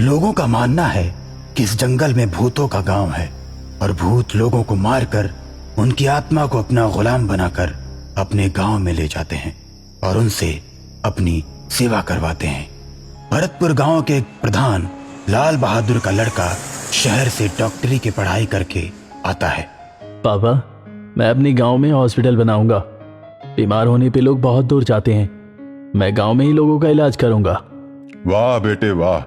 लोगों का मानना है कि इस जंगल में भूतों का गांव है और भूत लोगों को मारकर उनकी आत्मा को अपना गुलाम बनाकर अपने गांव में ले जाते हैं और उनसे अपनी सेवा करवाते हैं। भरतपुर गांव के एक प्रधान लाल बहादुर का लड़का शहर से डॉक्टरी की पढ़ाई करके आता है। पापा, मैं अपने गांव में हॉस्पिटल बनाऊंगा। बीमार होने पे लोग बहुत दूर जाते हैं। मैं गांव में ही लोगों का इलाज करूंगा। वाह बेटे वाह,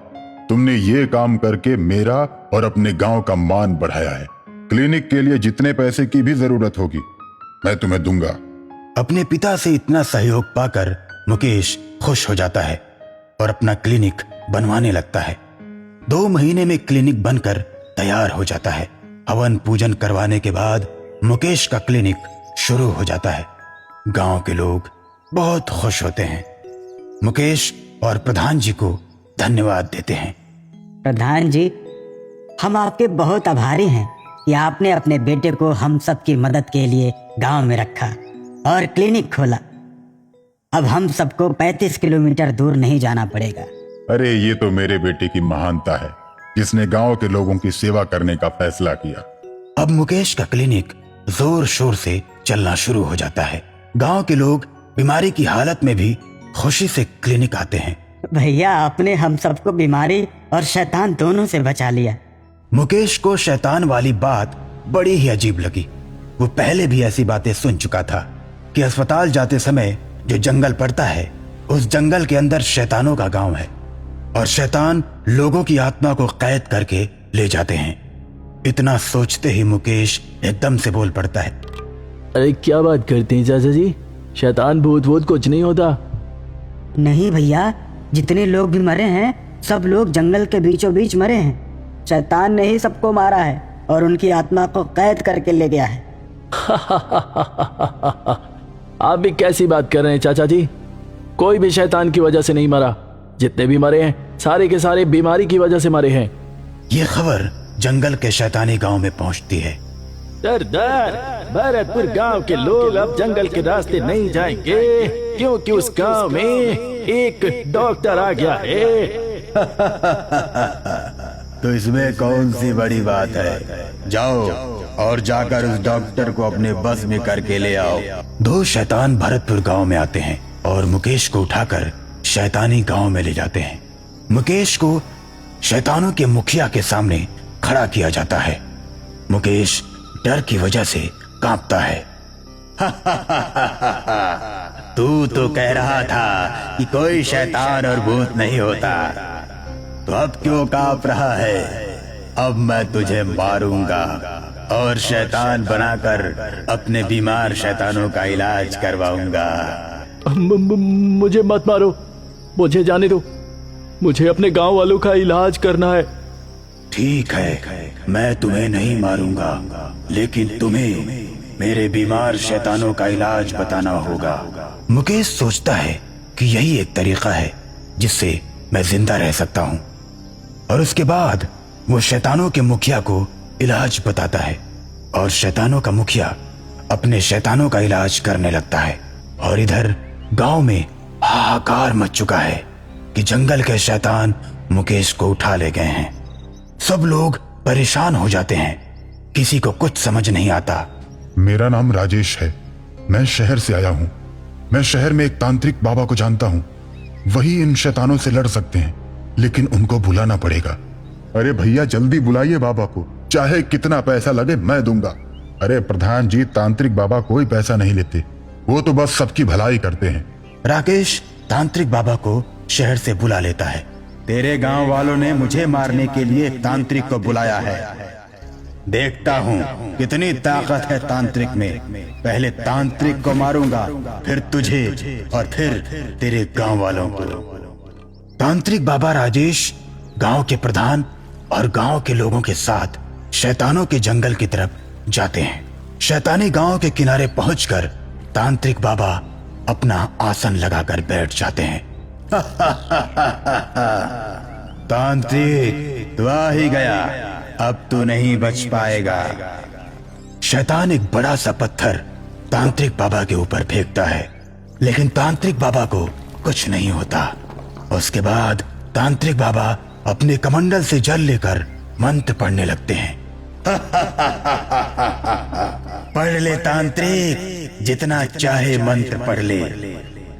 तुमने ये काम करके मेरा और अपने गांव का मान बढ़ाया है। क्लिनिक के लिए जितने पैसे की भी जरूरत होगी मैं तुम्हें दूंगा। अपने पिता से इतना सहयोग पाकर मुकेश खुश हो जाता है और अपना क्लिनिक बनवाने लगता है। 2 महीने में क्लिनिक बनकर तैयार हो जाता है। हवन पूजन करवाने के बाद मुकेश का क्लिनिक शुरू हो जाता है। गांव के लोग बहुत खुश होते हैं। मुकेश और प्रधान जी को धन्यवाद देते हैं। प्रधान जी, हम आपके बहुत आभारी हैं कि आपने अपने बेटे को हम सबकी मदद के लिए गांव में रखा और क्लिनिक खोला। अब हम सबको 35 किलोमीटर दूर नहीं जाना पड़ेगा। अरे ये तो मेरे बेटे की महानता है जिसने गांव के लोगों की सेवा करने का फैसला किया। अब मुकेश का क्लिनिक जोर शोर से चलना शुरू हो जाता है। गांव के लोग बीमारी की हालत में भी खुशी से क्लिनिक आते हैं। भैया, आपने हम सबको बीमारी और शैतान दोनों से बचा लिया। मुकेश को शैतान वाली बात बड़ी ही अजीब लगी। वो पहले भी ऐसी बातें सुन चुका था कि अस्पताल जाते समय जो जंगल पड़ता है उस जंगल के अंदर शैतानों का गांव है और शैतान लोगों की आत्मा को कैद करके ले जाते हैं। इतना सोचते ही मुकेश एकदम से बोल पड़ता है, अरे क्या बात करते हैं चाचा जी? शैतान भूत वूत कुछ नहीं होता। नहीं भैया, जितने लोग भी मरे हैं सब लोग जंगल के बीचों बीच मरे हैं। शैतान ने ही सबको मारा है और उनकी आत्मा को कैद करके ले गया है। आप भी कैसी बात कर रहे हैं चाचा जी? कोई भी शैतान की वजह से नहीं मरा। जितने भी मरे हैं सारे के सारे बीमारी की वजह से मरे हैं। ये खबर जंगल के शैतानी गांव में पहुंचती है। सरदार, भरतपुर गांव के लोग अब जंगल के रास्ते नहीं जाएंगे क्योंकि उस गांव में एक डॉक्टर आ गया है। तो इसमें कौन सी बड़ी बात है? जाओ और जाकर उस डॉक्टर को अपने बस में करके ले आओ। 2 शैतान भरतपुर गांव में आते हैं और मुकेश को उठाकर शैतानी गांव में ले जाते हैं। मुकेश को शैतानों के मुखिया के सामने खड़ा किया जाता है। मुकेश डर की वजह से कांपता है। तू तो कह रहा था कि कोई शैतान और भूत नहीं होता, तो अब क्यों कांप रहा है? अब मैं तुझे मारूंगा और शैतान बनाकर अपने बीमार शैतानों का इलाज करवाऊंगा। मुझे मत मारो, मुझे जाने दो। मुझे अपने गांव वालों का इलाज करना है। ठीक है, मैं तुम्हें नहीं मारूंगा, लेकिन तुम्हें मेरे बीमार शैतानों का इलाज बताना होगा। मुकेश सोचता है कि यही एक तरीका है जिससे मैं जिंदा रह सकता हूँ और उसके बाद वो शैतानों के मुखिया को इलाज बताता है और शैतानों का मुखिया अपने शैतानों का इलाज करने लगता है। और इधर गांव में हाहाकार मच चुका है कि जंगल के शैतान मुकेश को उठा ले गए हैं। सब लोग परेशान हो जाते हैं, किसी को कुछ समझ नहीं आता। मेरा नाम राजेश है, मैं शहर से आया हूँ। मैं शहर में एक तांत्रिक बाबा को जानता हूँ, वही इन शैतानों से लड़ सकते हैं, लेकिन उनको बुलाना पड़ेगा। अरे भैया जल्दी बुलाइए बाबा को, चाहे कितना पैसा लगे मैं दूंगा। अरे प्रधान जी, तांत्रिक बाबा कोई पैसा नहीं लेते, वो तो बस सबकी भलाई करते हैं। राकेश तांत्रिक बाबा को शहर से बुला लेता है। तेरे गांव वालों ने मुझे मारने के लिए एक तांत्रिक को बुलाया है। देखता हूँ कितनी ताकत है तांत्रिक में। पहले तांत्रिक को मारूंगा, फिर तुझे और फिर तेरे गांव वालों को। तांत्रिक बाबा राजेश गांव के प्रधान और गांव के लोगों के साथ शैतानों के जंगल की तरफ जाते हैं। शैतानी गांव के किनारे पहुंचकर तांत्रिक बाबा अपना आसन लगाकर बैठ जाते हैं। तांत्रिक, तू आ ही गया, अब तू नहीं बच पाएगा। शैतान एक बड़ा सा पत्थर तांत्रिक बाबा के ऊपर फेंकता है, लेकिन तांत्रिक बाबा को कुछ नहीं होता। उसके बाद तांत्रिक बाबा अपने कमंडल से जल लेकर मंत्र पढ़ने लगते हैं। पढ़ ले तांत्रिक, जितना चाहे मंत्र पढ़ ले,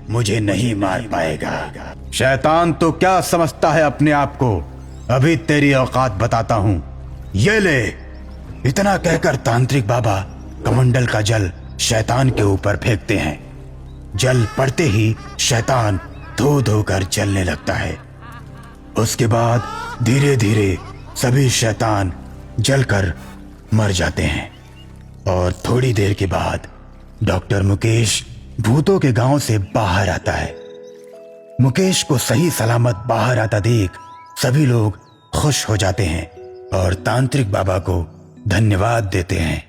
मुझे नहीं मार पाएगा। शैतान तो क्या समझता है अपने आप को, अभी तेरी औकात बताता हूं, ये ले। इतना कहकर तांत्रिक बाबा कमंडल का जल शैतान के ऊपर फेंकते हैं। जल पड़ते ही शैतान धो धो कर जलने लगता है। उसके बाद धीरे धीरे सभी शैतान जलकर मर जाते हैं और थोड़ी देर के बाद डॉक्टर मुकेश भूतों के गांव से बाहर आता है। मुकेश को सही सलामत बाहर आता देख सभी लोग खुश हो जाते हैं और तांत्रिक बाबा को धन्यवाद देते हैं।